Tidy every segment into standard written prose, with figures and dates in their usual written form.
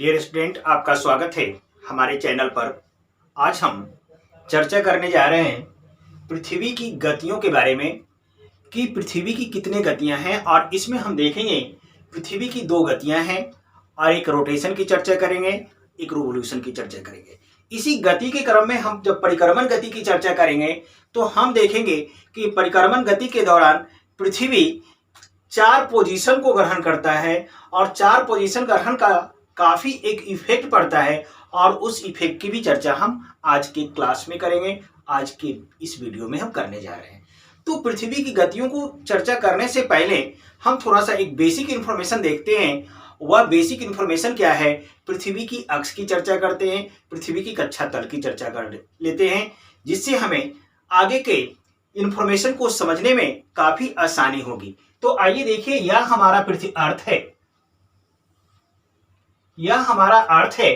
Dear student, आपका स्वागत है हमारे चैनल पर। आज हम चर्चा करने जा रहे हैं पृथ्वी की गतियों के बारे में कि पृथ्वी की कितने गतियां हैं। और इसमें हम देखेंगे पृथ्वी की दो गतियां हैं और एक रोटेशन की चर्चा करेंगे, एक रिवोल्यूशन की चर्चा करेंगे। इसी गति के क्रम में हम जब परिक्रमण गति की चर्चा करेंगे तो हम देखेंगे कि परिक्रमण गति के दौरान पृथ्वी 4 पोजीशन को ग्रहण करता है और 4 पोजीशन ग्रहण का काफी एक इफेक्ट पड़ता है और उस इफेक्ट की भी चर्चा हम आज के क्लास में करेंगे। आज के इस वीडियो में हम करने जा रहे हैं। तो पृथ्वी की गतियों को चर्चा करने से पहले हम थोड़ा सा एक बेसिक इंफॉर्मेशन देखते हैं। वह बेसिक इंफॉर्मेशन क्या है? पृथ्वी की अक्ष की चर्चा करते हैं, पृथ्वी की कक्षा तल की चर्चा कर लेते हैं, जिससे हमें आगे के इंफॉर्मेशन को समझने में काफी आसानी होगी। तो आइए देखिए, यह हमारा पृथ्वी अर्थ है, यह हमारा अर्थ है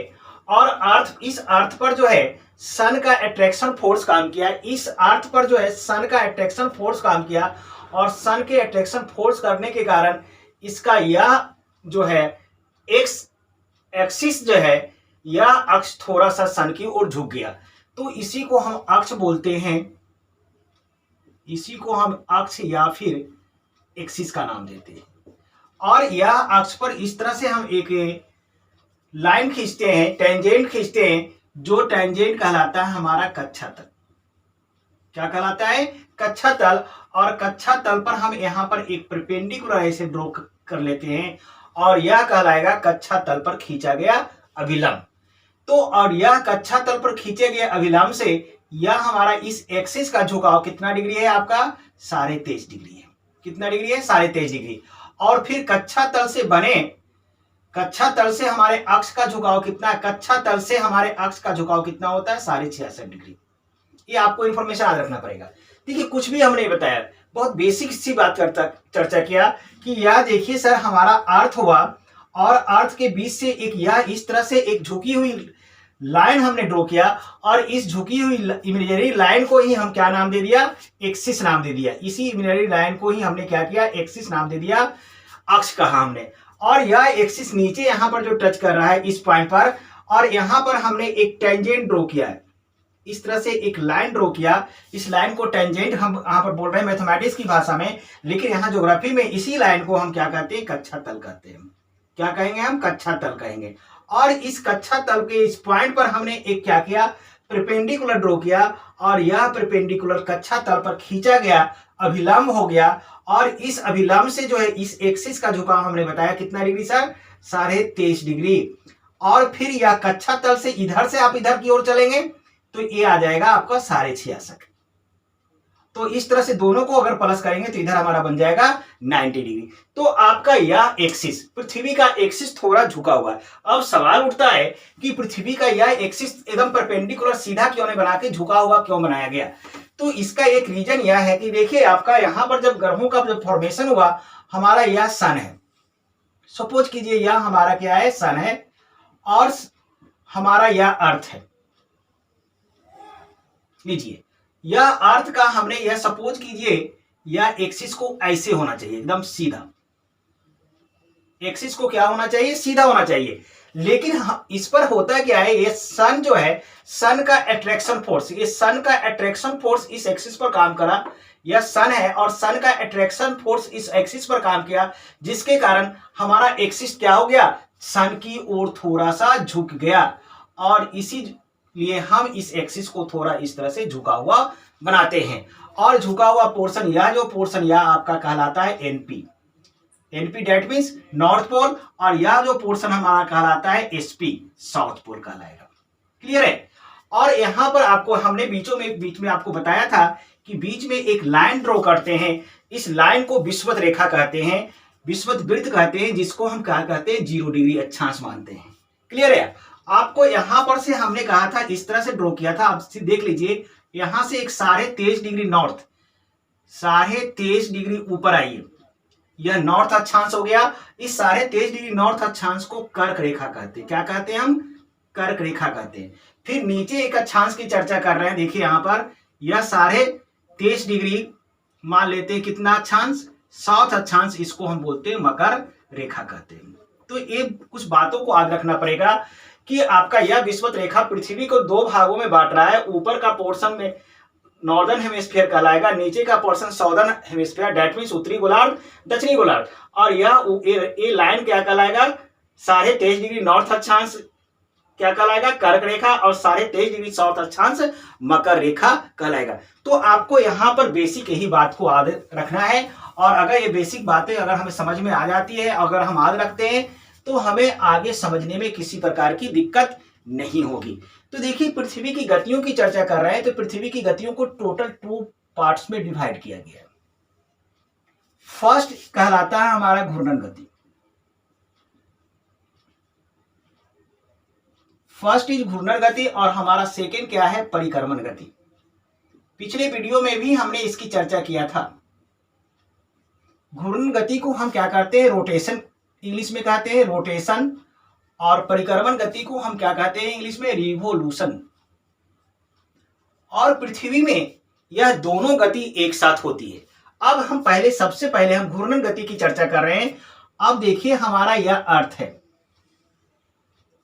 और इस अर्थ पर जो है सन का अट्रैक्शन फोर्स काम किया। इस अर्थ पर जो है सन का अट्रैक्शन फोर्स काम किया और सन के अट्रैक्शन फोर्स करने के कारण इसका यह जो है एक्स एक्सिस जो है, यह अक्ष थोड़ा सा सन की ओर झुक गया। तो इसी को हम अक्ष बोलते हैं, इसी को हम अक्ष या फिर एक्सिस का नाम देते हैं। और यह अक्ष पर इस तरह से हम एक लाइन खींचते हैं, टेंजेंट खींचते हैं, जो टेंजेंट कहलाता है हमारा कक्षा तल। क्या कहलाता है? कक्षा तल। और कक्षा तल पर हम यहां पर एक परपेंडिकुलर ऐसे ड्रॉ कर लेते हैं और यह कहलाएगा कक्षा तल पर खींचा गया अभिलंब। तो और यह कक्षा तल पर खींचे गए अभिलंब से यह हमारा इस एक्सिस का झुकाव कितना डिग्री है? आपका 23.5 डिग्री है। कितना डिग्री है? 23.5 डिग्री। और फिर कक्षा तल से बने, कक्षा तल से हमारे अक्ष का झुकाव कितना है? कक्षा तल से हमारे अक्ष का झुकाव कितना होता है? 66.5 डिग्री। ये आपको इंफॉर्मेशन याद रखना पड़ेगा। देखिए, कुछ भी हमने बताया, बहुत बेसिक सी बात चर्चा किया कि यह देखिए सर, हमारा अर्थ हुआ और अर्थ के बीच से एक यह इस तरह से एक झुकी हुई लाइन हमने ड्रॉ किया और इस झुकी हुई इमेजिनरी लाइन को ही हम क्या नाम दे दिया? एक्सिस नाम दे दिया। इसी इमेजिनरी लाइन को ही हमने क्या किया? एक्सिस नाम दे दिया, अक्ष कहा हमने। और यह एक्सिस नीचे यहां पर जो टच कर रहा है इस पॉइंट पर, और यहां पर हमने एक टेंजेंट ड्रॉ किया है, इस तरह से एक लाइन ड्रॉ किया। इस लाइन को टेंजेंट हम यहां पर बोल रहे हैं मैथमेटिक्स की भाषा में, लेकिन यहां ज्योग्राफी में इसी लाइन को हम क्या कहते हैं? कक्षा तल कहते हैं। क्या कहेंगे हम? कक्षा तल कहेंगे। और इस कक्षा तल के इस पॉइंट पर हमने एक क्या किया? परपेंडिकुलर ड्रॉ किया और यह परपेंडिकुलर कक्षा तल पर खींचा गया अभिलंब हो गया। और इस अभिलंब से जो है इस एक्सिस का झुकाव हमने बताया कितना डिग्री सर? 23.5 डिग्री। और फिर यह कक्षा तल से इधर से आप इधर की ओर चलेंगे तो ये आ जाएगा आपका 66.5। तो इस तरह से दोनों को अगर प्लस करेंगे तो इधर हमारा बन जाएगा 90 डिग्री। तो आपका यह एक्सिस, पृथ्वी का एक्सिस थोड़ा झुका हुआ है। अब सवाल उठता है कि पृथ्वी का यह एक्सिस एकदम परपेंडिकुलर सीधा क्यों नहीं बना के झुका हुआ क्यों बनाया गया? तो इसका एक रीजन यह है कि देखिए, आपका यहां पर जब ग्रहों का जब फॉर्मेशन हुआ, हमारा यह सन है। सपोज कीजिए यह हमारा क्या है? सन है और हमारा यह अर्थ है। लीजिए, यह अर्थ का हमने यह सपोज कीजिए यह एक्सिस को ऐसे होना चाहिए, एकदम सीधा। एक्सिस को क्या होना चाहिए? सीधा होना चाहिए। लेकिन इस पर होता क्या है? ये सन जो है, सन का अट्रैक्शन फोर्स, ये सन का अट्रैक्शन फोर्स इस एक्सिस पर काम करा। यह सन है और सन का अट्रैक्शन फोर्स इस एक्सिस पर काम किया, जिसके कारण हमारा एक्सिस क्या हो गया? सन की ओर थोड़ा सा झुक गया। और इसीलिए हम इस एक्सिस को थोड़ा इस तरह से झुका हुआ बनाते हैं। और झुका हुआ पोर्शन, यह जो पोर्शन यह आपका कहलाता है NP. NP that means north pole, और यह जो पोर्शन हमारा कहलाता है एसपी, साउथ पोल कहलाएगा। क्लियर है? और यहां पर आपको हमने बीच में आपको बताया था कि बीच में एक लाइन ड्रॉ करते हैं। इस लाइन को विषुवत रेखा कहते हैं, विषुवत वृत्त कहते हैं, जिसको हम क्या कहते हैं? 0 डिग्री अक्षांश मानते हैं। क्लियर है? आपको यहां पर से हमने कहा था इस तरह से ड्रॉ किया था। आप देख लीजिए, यहां से एक 23.5 डिग्री नॉर्थ, 23.5 डिग्री ऊपर आइए, यह नॉर्थ अक्षांश हो गया। इस 23.5 डिग्री नॉर्थ अक्षांश को कर्क रेखा कहते हैं। क्या कहते हैं हम? कर्क रेखा कहते हैं। फिर नीचे एक अक्षांश की चर्चा कर रहे हैं। देखिए यहां पर यह 23.5 डिग्री मान लेते हैं कितना अक्षांश? साउथ अक्षांश, इसको हम बोलते हैं मकर रेखा कहते हैं। तो ये कुछ बातों को याद रखना पड़ेगा कि आपका यह विषुवत रेखा पृथ्वी को दो भागों में बांट रहा है। ऊपर का पोर्शन में नॉर्दर्न हेमिस्फीयर कहलाएगा, नीचे का portion southern hemisphere, that means उत्तरी गोलार्ध दक्षिणी गोलार्ध। और ये लाइन क्या कहलाएगा, 23.5 डिग्री नॉर्थ अक्षांश क्या कहलाएगा, कर्क रेखा, और 23.5 डिग्री साउथ अक्षांश मकर रेखा कहलाएगा। तो आपको यहाँ पर बेसिक यही बात को याद रखना है, और अगर ये बेसिक बातें अगर हमें समझ में आ जाती है, अगर हम याद रखते हैं, तो हमें आगे समझने में किसी प्रकार की दिक्कत नहीं होगी। तो देखिए, पृथ्वी की गतियों की चर्चा कर रहे हैं, तो पृथ्वी की गतियों को टोटल 2 पार्ट्स में डिवाइड किया गया है। फर्स्ट कहलाता है हमारा घूर्णन गति, फर्स्ट इज घूर्णन गति, और हमारा सेकेंड क्या है, परिक्रमण गति। पिछले वीडियो में भी हमने इसकी चर्चा किया था। घूर्णन गति को हम क्या कहते हैं, रोटेशन इंग्लिश में कहते हैं, रोटेशन, और परिक्रमण गति को हम क्या कहते हैं इंग्लिश में, रिवोल्यूशन। और पृथ्वी में यह दोनों गति एक साथ होती है। अब हम सबसे पहले हम घूर्णन गति की चर्चा कर रहे हैं। अब देखिए, हमारा यह अर्थ है,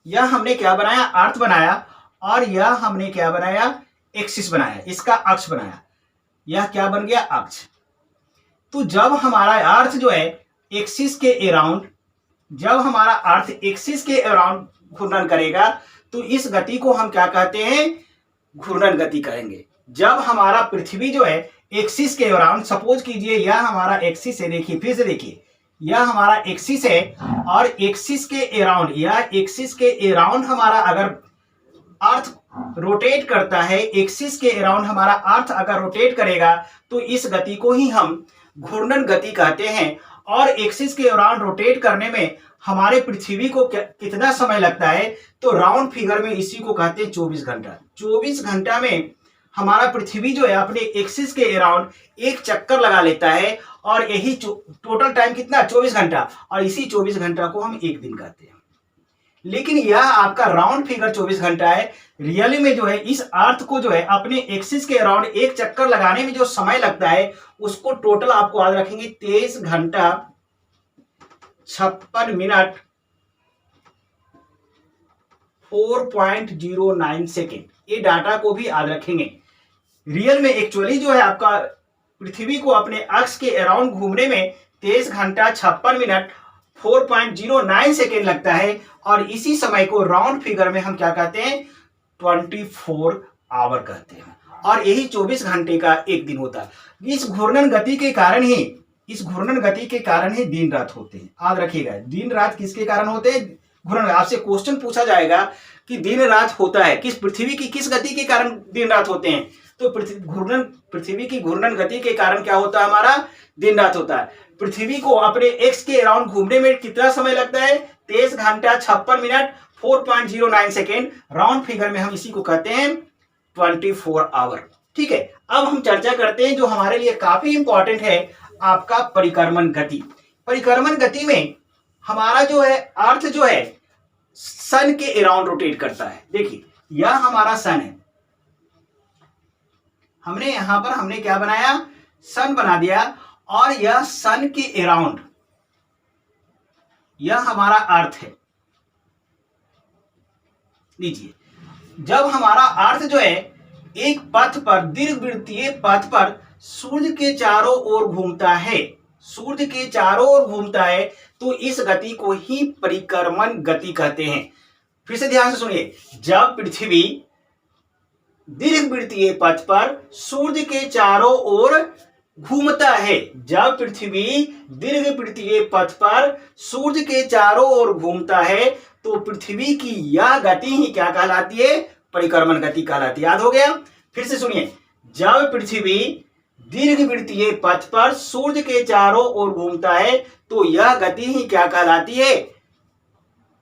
यह हमने क्या बनाया, अर्थ बनाया, और यह हमने क्या बनाया, एक्सिस बनाया, इसका अक्ष बनाया। यह क्या बन गया, अक्ष। तो जब हमारा अर्थ जो है एक्सिस के अराउंड, जब हमारा अर्थ एक्सिस के अराउंड घूर्णन करेगा, तो इस गति को हम क्या कहते हैं, घूर्णन गति करेंगे। जब हमारा पृथ्वी जो है एक्सिस के अराउंड, सपोज कीजिए यह हमारा एक्सिस है, देखिए फिर से देखिए, यह हमारा एक्सिस है, और एक्सिस के अराउंड, यह एक्सिस के अराउंड हमारा अगर अर्थ रोटेट करता है, एक्सिस के अराउंड हमारा अर्थ अगर रोटेट करेगा, तो इस गति को ही हम घूर्णन गति कहते हैं। और एक्सिस के अराउंड रोटेट करने में हमारे पृथ्वी को कितना समय लगता है, तो राउंड फिगर में इसी को कहते हैं 24 घंटा। 24 घंटा में हमारा पृथ्वी जो है अपने एक्सिस के अराउंड एक चक्कर लगा लेता है, और यही टोटल टाइम कितना, 24 घंटा, और इसी 24 घंटा को हम एक दिन कहते हैं। लेकिन यह आपका राउंड फिगर 24 घंटा है। रियली में जो है इस अर्थ को जो है अपने एक्सिस के अराउंड एक चक्कर लगाने में जो समय लगता है, उसको टोटल आपको याद रखेंगे 23 घंटा 56 मिनट 4.09 सेकेंड। ये डाटा को भी याद रखेंगे। रियल में एक्चुअली जो है आपका पृथ्वी को अपने अक्ष के अराउंड घूमने में 23 घंटा 56 मिनट 4.09 सेकेंड लगता है, और इसी समय को राउंड फिगर में हम क्या कहते हैं, 24 आवर कहते हैं, और यही 24 घंटे का एक दिन होता है। इस घूर्णन गति के कारण ही दिन रात होते हैं। याद रखिएगा, दिन रात किसके कारण होते हैं, घूर्णन। आपसे क्वेश्चन पूछा जाएगा कि दिन रात होता है किस, पृथ्वी की किस गति के कारण दिन रात होते हैं, तो पृथ्वी की घूर्णन गति के कारण क्या होता है, हमारा दिन रात होता है। पृथ्वी को अपने एक्स के अराउंड घूमने में कितना समय लगता है, 23 घंटा 56 मिनट 4.09 सेकेंड। राउंड फिगर में हम इसी को कहते हैं 24 आवर। ठीक है, अब हम चर्चा करते हैं जो हमारे लिए काफी इंपॉर्टेंट है, आपका परिक्रमण गति। परिक्रमण गति में हमारा जो है अर्थ जो है सन के अराउंड रोटेट करता है। देखिए, यह हमारा सन है, हमने यहां पर हमने क्या बनाया, सन बना दिया, और यह सन के अराउंड, यह हमारा अर्थ है। लीजिए, जब हमारा अर्थ जो है एक पथ पर, दीर्घवृत्तीय पथ पर सूर्य के चारों ओर घूमता है, सूर्य के चारों ओर घूमता है, तो इस गति को ही परिक्रमण गति कहते हैं। फिर से ध्यान से सुनिए, जब पृथ्वी दीर्घवृत्तीय पथ पर सूर्य के चारों ओर घूमता है, जब पृथ्वी दीर्घवृत्तीय पथ पर सूर्य के चारों ओर घूमता है, तो पृथ्वी की यह गति ही क्या कहलाती है, परिक्रमण गति कहलाती है। याद हो गया? फिर से सुनिए, जब पृथ्वी दीर्घवृत्तीय पथ पर सूर्य के चारों ओर घूमता है, तो यह गति ही क्या कहलाती है,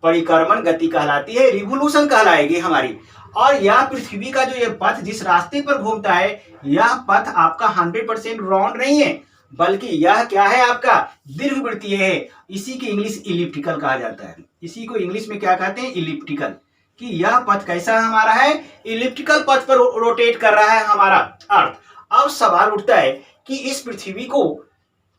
परिक्रमण गति कहलाती है, रिवोल्यूशन कहलाएगी हमारी। और यह पृथ्वी का जो ये पथ जिस रास्ते पर घूमता है, यह पथ आपका 100% राउंड नहीं है, बल्कि यह क्या है, आपका दीर्घवृत्तीय है। इसी की इंग्लिश इलिप्टिकल कहा जाता है। इसी को इंग्लिश में क्या कहते हैं, इलिप्टिकल। कि यह पथ कैसा हमारा है, इलिप्टिकल पथ पर रोटेट कर रहा है हमारा अर्थ। अब सवाल उठता है कि इस पृथ्वी को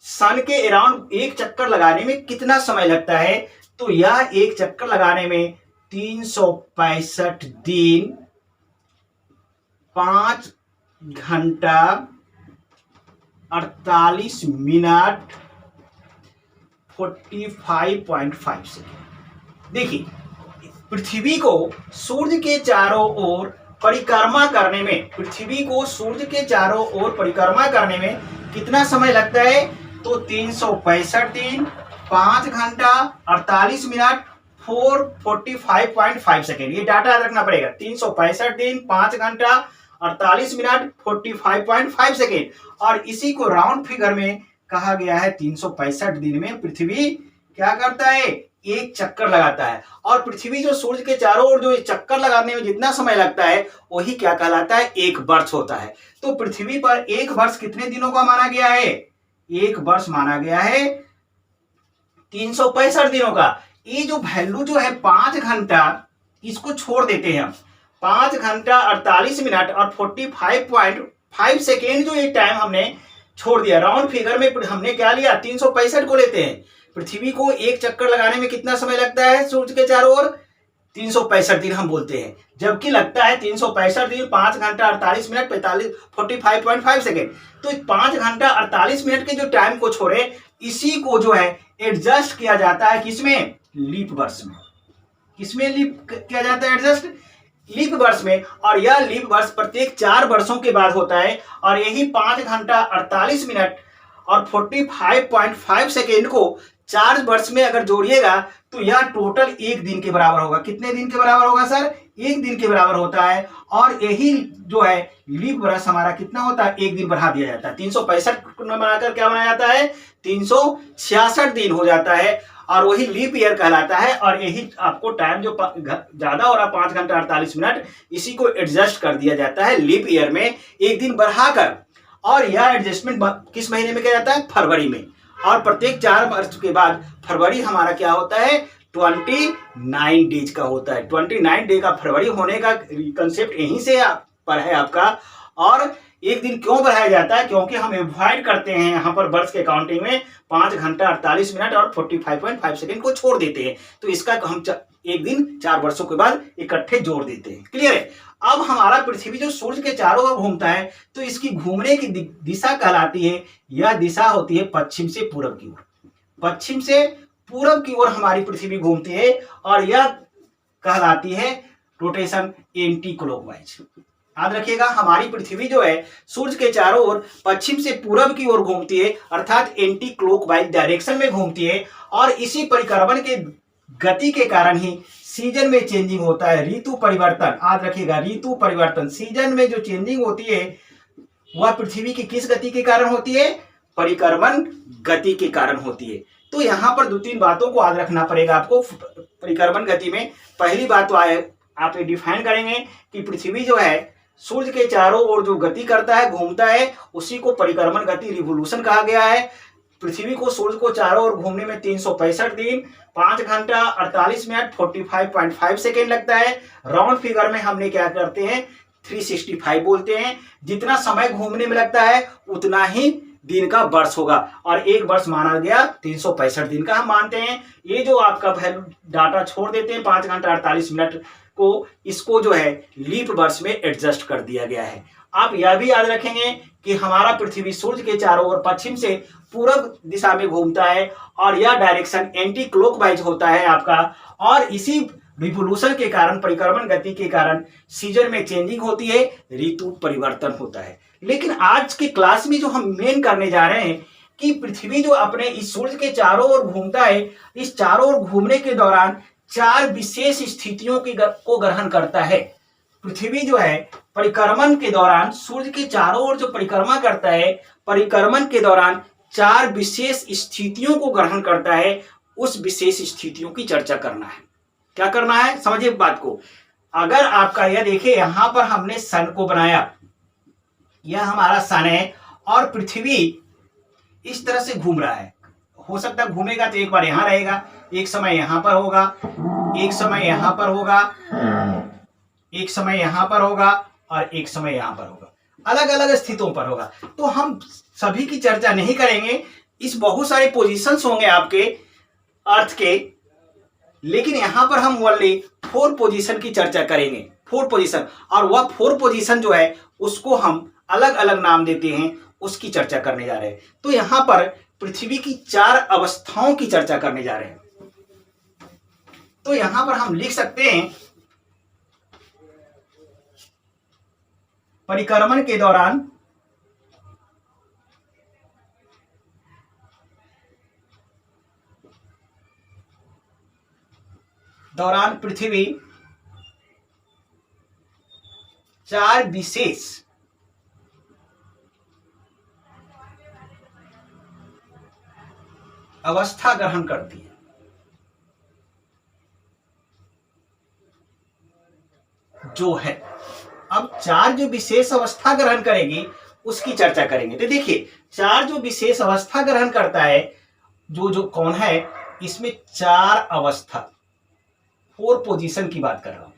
सन के अराउंड एक चक्कर लगाने में कितना समय लगता है, तो यह एक चक्कर लगाने में 365 दिन 5 घंटा 48 मिनट 45.5 सेकेंड। देखिए, पृथ्वी को सूर्य के चारों ओर परिक्रमा करने में, पृथ्वी को सूर्य के चारों ओर परिक्रमा करने में कितना समय लगता है? तो 365 दिन 5 घंटा 48 मिनट 45.5 सेकेंड। ये डाटा याद रखना पड़ेगा। 365 दिन 5 घंटा 48 मिनट 45.5 सेकेंड। और इसी को राउंड फिगर में कहा गया है 365 दिन में पृथ्वी क्या करता है? एक चक्कर लगाता है। और पृथ्वी जो सूर्य के चारों ओर जो चक्कर लगाने में जितना समय लगता है वही क्या कहलाता है? एक वर्ष होता है। तो पृथ्वी पर एक वर्ष कितने दिनों का माना गया है? एक वर्ष माना गया है 365 दिनों का। ये जो वैल्यू जो है 5 घंटा, इसको छोड़ देते हैं हम। 5 घंटा 48 मिनट और 45.5 सेकेंड जो ये टाइम हमने छोड़ दिया, राउंड फिगर में हमने क्या लिया? 365 को लेते हैं। पृथ्वी को एक चक्कर लगाने में कितना समय लगता है सूर्य के चारों ओर? 365 दिन हम बोलते हैं। जबकि लगता है 365 दिन 5 घंटा 48 मिनट 45.5 सेकेंड। तो 5 घंटा 48 मिनट के जो टाइम को छोड़े, इसी को जो है एडजस्ट किया जाता है किसमें? लीप वर्ष में। किसमें लीप किया जाता है? एडजस्ट लीप वर्ष में। और यह लीप वर्ष प्रत्येक 4 वर्षों के बाद होता है। और यही 5 घंटा 48 मिनट और 45.5 सेकेंड को 4 वर्ष में अगर जोड़िएगा तो यह टोटल 1 दिन के बराबर होगा। कितने दिन के बराबर होगा सर? 1 दिन के बराबर होता है। और यही जो है लीप वर्ष हमारा कितना होता है? 1 दिन बढ़ा दिया जाता है। 365 बनाकर क्या बनाया जाता है? 366 दिन हो जाता है। और वही लीप ईयर कहलाता है। और यही आपको टाइम जो ज्यादा हो रहा 5 घंटा 48 मिनट, इसी को एडजस्ट कर दिया जाता है लीप ईयर में 1 दिन बढ़ाकर। और यह एडजस्टमेंट किस महीने में किया जाता है? फरवरी में। और प्रत्येक 4 वर्ष के बाद फरवरी हमारा क्या होता है? 29 डेज का होता है। 29 डे का फरवरी होने का कंसेप्ट यहीं से पर है आपका। और 1 दिन क्यों बढ़ाया जाता है? क्योंकि हम एवॉइड करते हैं यहाँ पर वर्ष के काउंटिंग में 5 घंटा 48 मिनट और 45.5 सेकेंड को छोड़ देते हैं। तो इसका हम 1 दिन 4 वर्षों के बाद इकट्ठे जोड़ देते हैं। क्लियर है? अब हमारा पृथ्वी जो सूर्य के चारों ओर घूमता है तो इसकी घूमने की दिशा कहलाती है, यह दिशा होती है पश्चिम से पूरब की ओर। पश्चिम से पूरब की ओर हमारी पृथ्वी घूमती है और यह कहलाती है रोटेशन एंटी क्लॉकवाइज। याद रखिएगा, हमारी पृथ्वी जो है सूर्य के चारों ओर पश्चिम से पूरब की ओर घूमती है, अर्थात एंटी क्लॉकवाइज डायरेक्शन में घूमती है। और इसी परिक्रमण के गति के कारण ही सीजन में चेंजिंग होता है, ऋतु परिवर्तन। याद रखिएगा, ऋतु परिवर्तन, सीजन में जो चेंजिंग होती है वह पृथ्वी की किस गति के कारण होती है? परिक्रमण गति के कारण होती है। तो यहाँ पर 2-3 बातों को याद रखना पड़ेगा आपको परिक्रमण गति में। पहली बात तो आप ये डिफाइन करेंगे कि पृथ्वी जो है सूर्य के चारों ओर जो गति करता है, घूमता है, उसी को परिक्रमण गति, रिवोल्यूशन कहा गया है। पृथ्वी को सूर्य को चारों ओर घूमने में 365 दिन 5 घंटा 48 मिनट 45.5 सेकेंड लगता है। राउंड फिगर में हमने क्या करते हैं? 365 बोलते हैं। जितना समय घूमने में लगता है उतना ही दिन का वर्ष होगा। और एक वर्ष माना गया 365 दिन का हम मानते हैं। ये जो आपका वैल्यू डाटा छोड़ देते हैं 5 घंटा 48 मिनट को, इसको जो है लीप वर्ष में एडजस्ट कर दिया गया है। आप यह भी याद रखेंगे कि हमारा पृथ्वी सूर्य के चारों ओर पश्चिम से पूरब दिशा में घूमता है और यह डायरेक्शन एंटी क्लॉकवाइज होता है आपका। और इसी रिवोल्यूशन के कारण, परिक्रमण गति के कारण सीजन में चेंजिंग होती है, ऋतु परिवर्तन होता है। लेकिन आज के क्लास में जो हम मेन करने जा रहे हैं कि पृथ्वी जो अपने इस सूर्य के चारों ओर घूमता है, इस चारों ओर घूमने के दौरान 4 विशेष स्थितियों को ग्रहण करता है। पृथ्वी जो है परिक्रमण के दौरान सूर्य के चारों ओर जो परिक्रमा करता है, परिक्रमण के दौरान 4 विशेष स्थितियों को ग्रहण करता है। उस विशेष स्थितियों की चर्चा करना है। क्या करना है? समझिए बात को। अगर आपका यह देखिए, यहां पर हमने सन को बनाया, यह हमारा सन है और पृथ्वी इस तरह से घूम रहा है। हो सकता है घूमेगा तो एक बार यहां रहेगा, एक समय यहां पर होगा, एक समय यहां पर होगा, एक समय यहां पर होगा और एक समय यहां पर होगा। अलग अलग स्थितियों पर होगा। तो हम सभी की चर्चा नहीं करेंगे। इस बहुत सारे पोजीशंस होंगे आपके अर्थ के, लेकिन यहां पर हम ओनली 4 पोजीशन की चर्चा करेंगे, 4 पोजीशन, और वह 4 पोजीशन जो है उसको हम अलग अलग नाम देते हैं, उसकी चर्चा करने जा रहे हैं। तो यहां पर पृथ्वी की 4 अवस्थाओं की चर्चा करने जा रहे हैं। तो यहां पर हम लिख सकते हैं, परिक्रमण के दौरान पृथ्वी 4 विशेष अवस्था ग्रहण करती है। जो है, अब 4 जो विशेष अवस्था ग्रहण करेगी उसकी चर्चा करेंगे। तो देखिए, 4 जो विशेष अवस्था ग्रहण करता है, जो जो कौन है, इसमें 4 अवस्था, 4 पोजीशन की बात कर रहा हूं।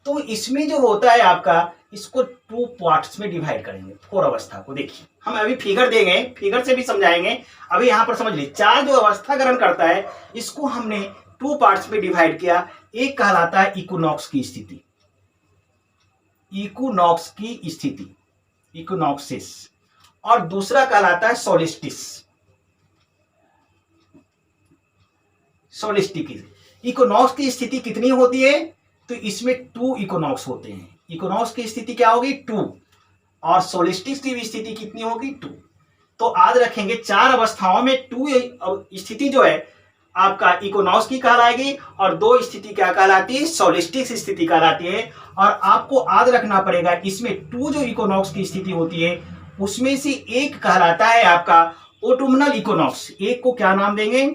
तो इसमें जो होता है आपका, इसको 2 पार्ट्स में डिवाइड करेंगे 4 अवस्था को। देखिए, हम अभी फिगर देंगे, फिगर से भी समझाएंगे। अभी यहां पर समझ लीजिए, 4 जो अवस्था ग्रहण करता है इसको हमने 2 पार्ट्स में डिवाइड किया। एक कहलाता है इक्विनॉक्स की स्थिति, इक्विनॉक्स की स्थिति, इक्विनॉक्सिस, और दूसरा कहलाता है सोलिस्टिस, सोलिस्टिक। इक्विनॉक्स की स्थिति कितनी होती है? तो इसमें 2 इक्विनॉक्स होते हैं। इक्विनॉक्स की स्थिति क्या होगी? 2, और सोलिस्टिक्स की स्थिति कितनी होगी? 2। तो याद रखेंगे, 4 अवस्थाओं में 2 स्थिति जो है आपका इक्विनॉक्स की कहलाएगी, और 2 स्थिति क्या कहलाती है? सोलिस्टिक्स स्थिति कहलाती है। और आपको याद रखना पड़ेगा, इसमें 2 जो इक्विनॉक्स की स्थिति होती है उसमें से एक कहलाता है आपका ऑटमनल इक्विनॉक्स। एक को क्या नाम देंगे?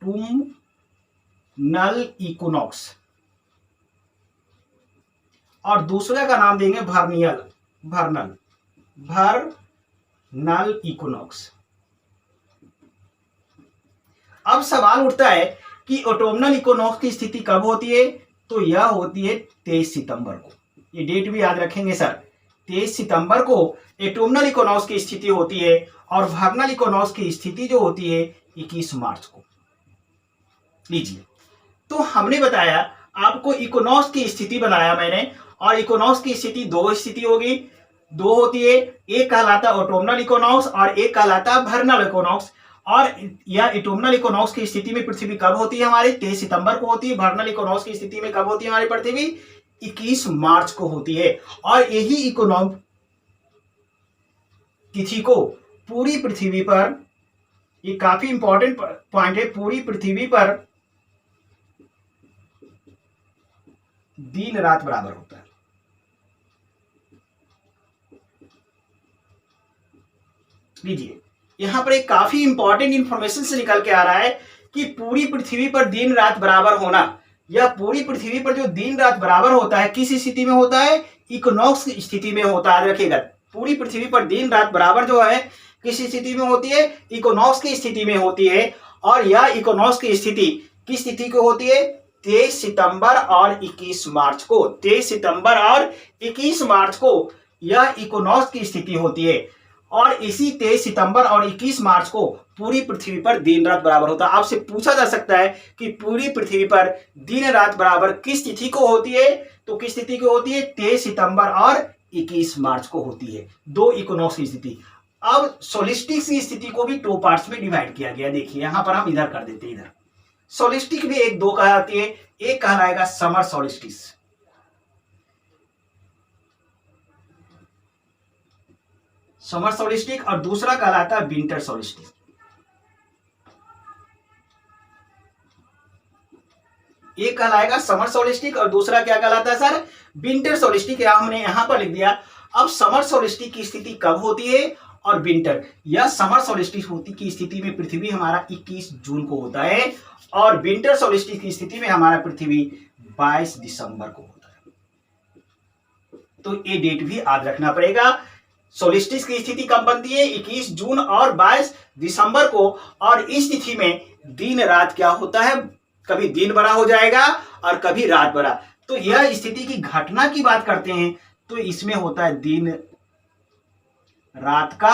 ऑटमनल इक्विनॉक्स, और दूसरे का नाम देंगे वर्नियल, वर्नल इक्विनॉक्स। अब सवाल उठता है कि ऑटमनल इक्विनॉक्स की स्थिति कब होती है? तो यह होती है 23 सितंबर को। ये डेट भी याद रखेंगे सर, 23 सितंबर को ऑटमनल इक्विनॉक्स की स्थिति होती है, और वर्नल इक्विनॉक्स की स्थिति जो होती है 21 मार्च को। लीजिए, तो हमने बताया आपको, इक्विनॉक्स की स्थिति बनाया मैंने, और इक्विनॉक्स की स्थिति 2 स्थिति होगी, 2 होती है। एक कहलाता है ऑटमनल इक्विनॉक्स और एक कहलाता है वर्नल इक्विनॉक्स। और यह ऑटमनल इक्विनॉक्स की स्थिति में पृथ्वी कब होती है? हमारी 23 सितंबर को होती है। वर्नल इक्विनॉक्स की स्थिति में कब होती है हमारी पृथ्वी? 21 मार्च को होती है। और यही इक्विनॉक्स तिथि को पूरी पृथ्वी पर, ये काफी इंपॉर्टेंट पॉइंट है, पूरी पृथ्वी पर दिन रात बराबर होता है। लीजिए, यहां पर एक काफी इंपॉर्टेंट इंफॉर्मेशन से निकल के आ रहा है कि पूरी पृथ्वी पर दिन रात बराबर होना, या पूरी पृथ्वी पर जो दिन रात बराबर होता है किस स्थिति में होता है? इक्विनॉक्स की स्थिति में होता है। रखिएगा, पूरी पृथ्वी पर दिन रात बराबर जो है किस स्थिति में होती है? इक्विनॉक्स की स्थिति में होती है। और यह इक्विनॉक्स की स्थिति किस तिथि को होती है? 23 सितंबर और 21 मार्च को। 23 सितंबर और 21 मार्च को यह इक्विनॉक्स की स्थिति होती है। और इसी 23 सितंबर और 21 मार्च को पूरी पृथ्वी पर दिन रात बराबर होता है। आपसे पूछा जा सकता है कि पूरी पृथ्वी पर दिन रात बराबर किस तिथि को होती है? तो किस तिथि को होती है? 23 सितंबर और 21 मार्च को होती है, 2 इक्विनॉक्स की स्थिति। अब सोलिस्टिक्स की स्थिति को भी 2 पार्ट्स में डिवाइड किया गया। देखिए, यहां पर हम इधर कर देते हैं, इधर सोलिस्टिक भी 1-2 कहलाती है। एक कहलाएगा समर सोलिस्टिस, समर सोलिस्टिक, और दूसरा कहलाता है विंटर सोलिस्टिक। एक कहलाएगा समर सोलिस्टिक और दूसरा क्या कहलाता है सर? विंटर सोलिस्टिक। हमने यहां पर लिख दिया। अब समर सोलिस्टिक की स्थिति कब होती है और विंटर, या समर सोलिस्टिक होती की स्थिति में पृथ्वी हमारा 21 जून को होता है, और विंटर सोलिस्टिक की स्थिति में हमारा पृथ्वी 22 दिसंबर को होता है। तो ये डेट भी याद रखना पड़ेगा। सोलिस्टिस की स्थिति कब बनती है? 21 जून और 22 दिसंबर को। और इस तिथि में दिन रात क्या होता है? कभी दिन बड़ा हो जाएगा और कभी रात बड़ा। तो यह स्थिति की घटना की बात करते हैं तो इसमें होता है दिन रात का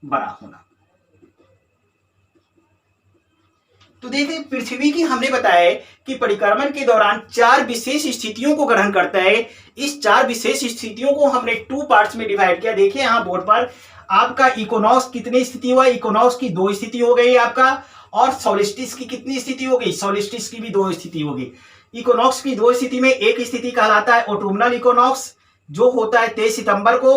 बड़ा होना। तो देखिए पृथ्वी की हमने बताया है कि परिक्रमण के दौरान 4 विशेष स्थितियों को ग्रहण करता है। इस 4 विशेष स्थितियों को हमने 2 पार्ट्स में डिवाइड किया। देखिए यहाँ बोर्ड पर आपका इक्विनॉक्स कितनी स्थिति हुआ, इक्विनॉक्स की 2 स्थिति हो गई आपका, और सोलिस्टिस की कितनी स्थिति हो गई, सोलिस्टिस की भी 2 स्थिति होगी। इक्विनॉक्स की 2 स्थिति में एक स्थिति कहलाता है ऑटोमनल इक्विनॉक्स जो होता है 23 सितंबर को,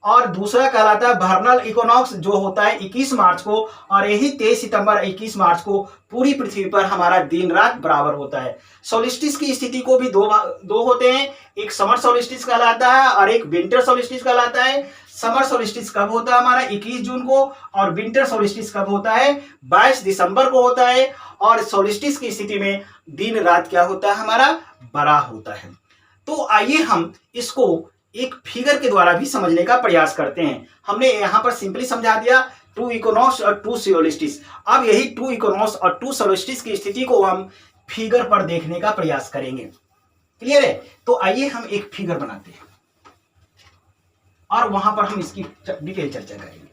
और दूसरा कहलाता है वर्नल इक्विनॉक्स जो होता है 21 मार्च को। और यही 23 सितंबर 21 मार्च को पूरी पृथ्वी पर हमारा दिन रात बराबर होता है। सोलिस्टिस की स्थिति को भी दो होते हैं, एक समर सोलिस्टिस कहलाता है और एक विंटर सोलिस्टिस कहलाता है। समर सोलिस्टिस कब होता है हमारा 21 जून को, और विंटर सोलिस्टिस कब होता है 22 दिसंबर को होता है। और सोलिस्टिस की स्थिति में दिन रात क्या होता है हमारा बड़ा होता है। तो आइए हम इसको एक फिगर के द्वारा भी समझने का प्रयास करते हैं। हमने यहां पर सिंपली समझा दिया 2 इक्विनॉक्स और 2 सोलिस्टिस। अब यही 2 इक्विनॉक्स और 2 सोलिस्टिस की स्थिति को हम फिगर पर देखने का प्रयास करेंगे। क्लियर है? तो आइए हम एक फिगर बनाते हैं और वहां पर हम इसकी डिटेल चर्चा करेंगे।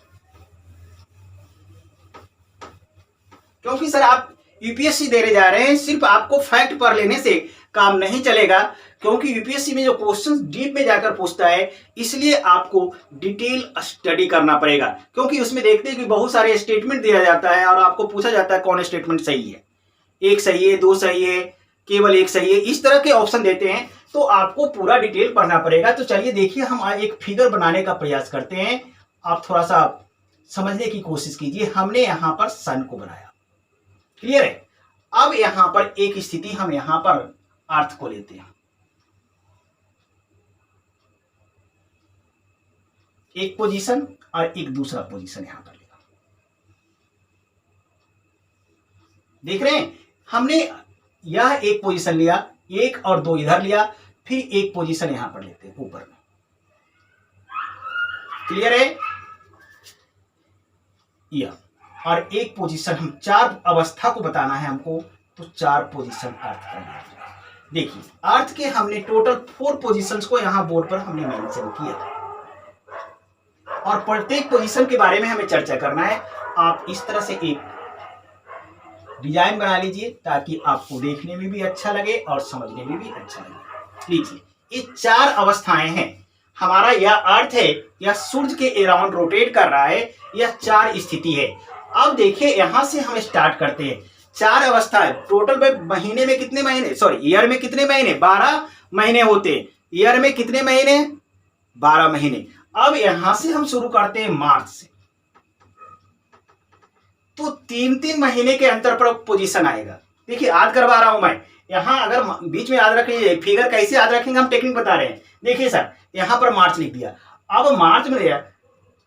क्योंकि सर आप यूपीएससी देने जा रहे हैं, सिर्फ आपको फैक्ट पर लेने से काम नहीं चलेगा, क्योंकि यूपीएससी में जो क्वेश्चंस डीप में जाकर पूछता है इसलिए आपको डिटेल स्टडी करना पड़ेगा। क्योंकि उसमें देखते हैं कि बहुत सारे स्टेटमेंट दिया जाता है और आपको पूछा जाता है कौन स्टेटमेंट सही है, 1 सही है, 2 सही है, केवल 1 सही है, इस तरह के ऑप्शन देते हैं। तो आपको पूरा डिटेल पढ़ना पड़ेगा। तो चलिए देखिए हम एक फिगर बनाने का प्रयास करते हैं। आप थोड़ा सा समझने की कोशिश कीजिए। हमने यहां पर सन को बनाया, क्लियर है? अब यहां पर एक स्थिति हम यहां पर अर्थ को लेते हैं, एक पोजीशन और एक दूसरा पोजीशन यहां पर लेगा। देख रहे हैं? हमने यह एक पोजीशन लिया, 1 और 2 इधर लिया, फिर एक पोजीशन यहां पर लेते हैं ऊपर में। क्लियर है? यह और एक पोजीशन हम 4 अवस्था को बताना है हमको, तो 4 पोजीशन अर्थ कर लिया। देखिए अर्थ के हमने टोटल 4 पोजीशंस को यहां बोर्ड पर हमने मेंशन किया और प्रत्येक पोजीशन के बारे में हमें चर्चा करना है। आप इस तरह से एक डिजाइन बना लीजिए ताकि आपको देखने में भी अच्छा लगे और समझने में भी अच्छा लगे। लीजिए ये 4 अवस्थाएं हैं। हमारा यह अर्थ है, यह सूर्य के अराउंड रोटेट कर रहा है, यह 4 स्थिति है। अब देखिए यहां से हम स्टार्ट करते हैं। 4 अवस्थाएं टोटल में महीने में कितने महीने, सॉरी ईयर में कितने महीने, 12 महीने होते हैं। ईयर में कितने महीने, 12 महीने। अब यहां से हम शुरू करते हैं मार्च से, तो 3-3 महीने के अंतर पर पोजीशन आएगा। देखिए याद करवा रहा हूं मैं, यहां अगर बीच में याद रख लीजिए, फिगर कैसे याद रखेंगे हम टेक्निक बता रहे हैं। देखिए सर यहां पर मार्च लिख दिया। अब मार्च में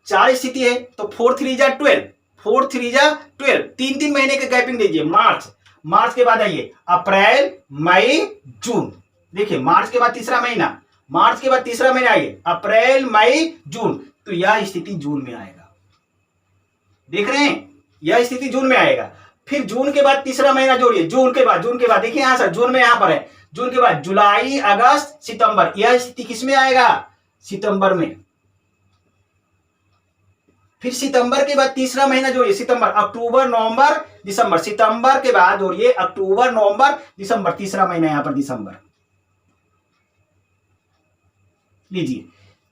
4 स्थिति है, तो 4 3 जा 12, 4 3 जा 12, 3-3 महीने के गैपिंग दीजिए। मार्च के बाद आइए अप्रैल, मई, जून। देखिए मार्च के बाद तीसरा महीना, मार्च के बाद तीसरा महीना आइए अप्रैल, मई, जून, तो यह स्थिति जून में आएगा। देख रहे हैं? यह स्थिति जून में आएगा। फिर जून के बाद तीसरा महीना जोड़िए, जून के बाद देखिए यहां सर जून में यहां पर है, जून के बाद जुलाई, अगस्त, सितंबर, यह स्थिति किसमें आएगा, सितंबर में। फिर सितंबर के बाद तीसरा महीना जोड़िए, सितंबर, अक्टूबर, नवंबर, दिसंबर। सितंबर के बाद जोड़िए अक्टूबर, नवंबर, दिसंबर, तीसरा महीना यहां पर दिसंबर। लीजिए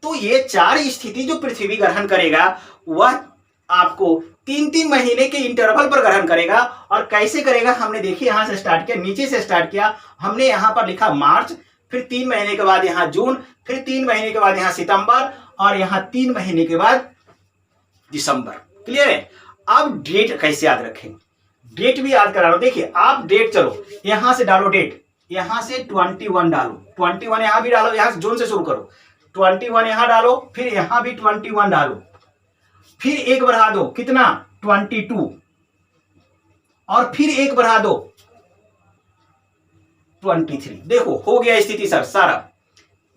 तो ये 4 स्थिति जो पृथ्वी ग्रहण करेगा वह आपको 3-3 महीने के इंटरवल पर ग्रहण करेगा। और कैसे करेगा हमने देखिए यहां से स्टार्ट किया, नीचे से स्टार्ट किया। हमने यहां पर लिखा मार्च, फिर 3 महीने के बाद यहां जून, फिर 3 महीने के बाद यहां सितंबर, और यहां 3 महीने के बाद दिसंबर। क्लियर है? अब डेट कैसे याद रखें, डेट भी याद करा रहा हूं। देखिए आप डेट, चलो यहां से डालो डेट, यहां से 21 डालो, 21 यहां भी डालो, यहां से जून से शुरू करो, 21 यहां डालो, फिर यहां भी 21 डालो, फिर एक बढ़ा दो, कितना 22, और फिर एक बढ़ा दो 23। देखो हो गया स्थिति सर सारा।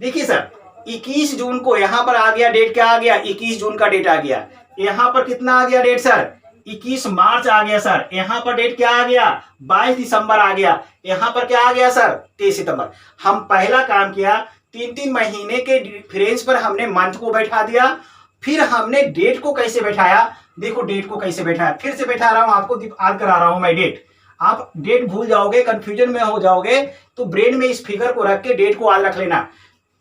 देखिए सर 21 जून को यहां पर आ गया डेट, क्या आ गया, 21 जून का डेट आ गया। यहां पर कितना आ गया डेट सर, 21 मार्च आ गया सर। यहां पर डेट क्या आ गया, 22 दिसंबर आ गया। यहां पर क्या आ गया सर, 23 सितंबर। हम पहला काम किया, 3-3 महीने के डिफरेंस पर हमने मंथ को बैठा दिया। फिर हमने डेट को कैसे बैठाया, देखो डेट को कैसे बैठाया, फिर से बैठा रहा हूं आपको, याद करा रहा हूं मैं डेट। आप डेट भूल जाओगे, कंफ्यूजन में हो जाओगे, तो ब्रेन में इस फिगर को रख के डेट को याद रख लेना।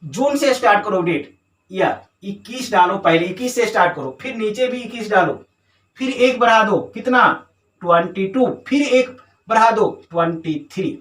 जून से स्टार्ट करो डेट, या 21 डालो, पहले 21 से स्टार्ट करो, फिर नीचे भी 21 डालो, फिर एक बढ़ा दो, कितना 22, फिर एक बढ़ा दो 23।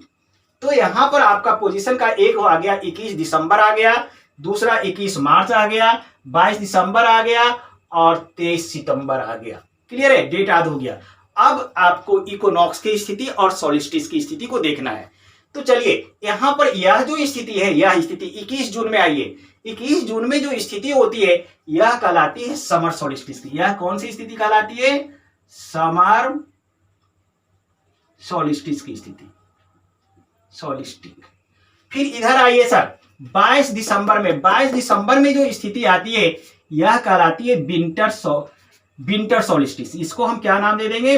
तो यहां पर आपका पोजीशन का एक आ गया 21 दिसंबर आ गया, दूसरा 21 मार्च आ गया, 22 दिसंबर आ गया और 23 सितंबर आ गया। क्लियर है, डेट याद हो गया। अब आपको इक्विनॉक्स की स्थिति और सोलिस्टिस की स्थिति को देखना है। तो चलिए यहां पर यह जो स्थिति है, यह स्थिति 21 जून में आई है। 21 जून में जो स्थिति होती है यह कहलाती है समर सोलिस्टिस की। यह कौन सी स्थिति कहलाती है? समर सोलिस्टिस की स्थिति, सोलिस्टिक। फिर इधर आइए सर, 22 दिसंबर में जो स्थिति आती है यह कहलाती है विंटर सोलिस्टिस। इसको हम क्या नाम दे देंगे?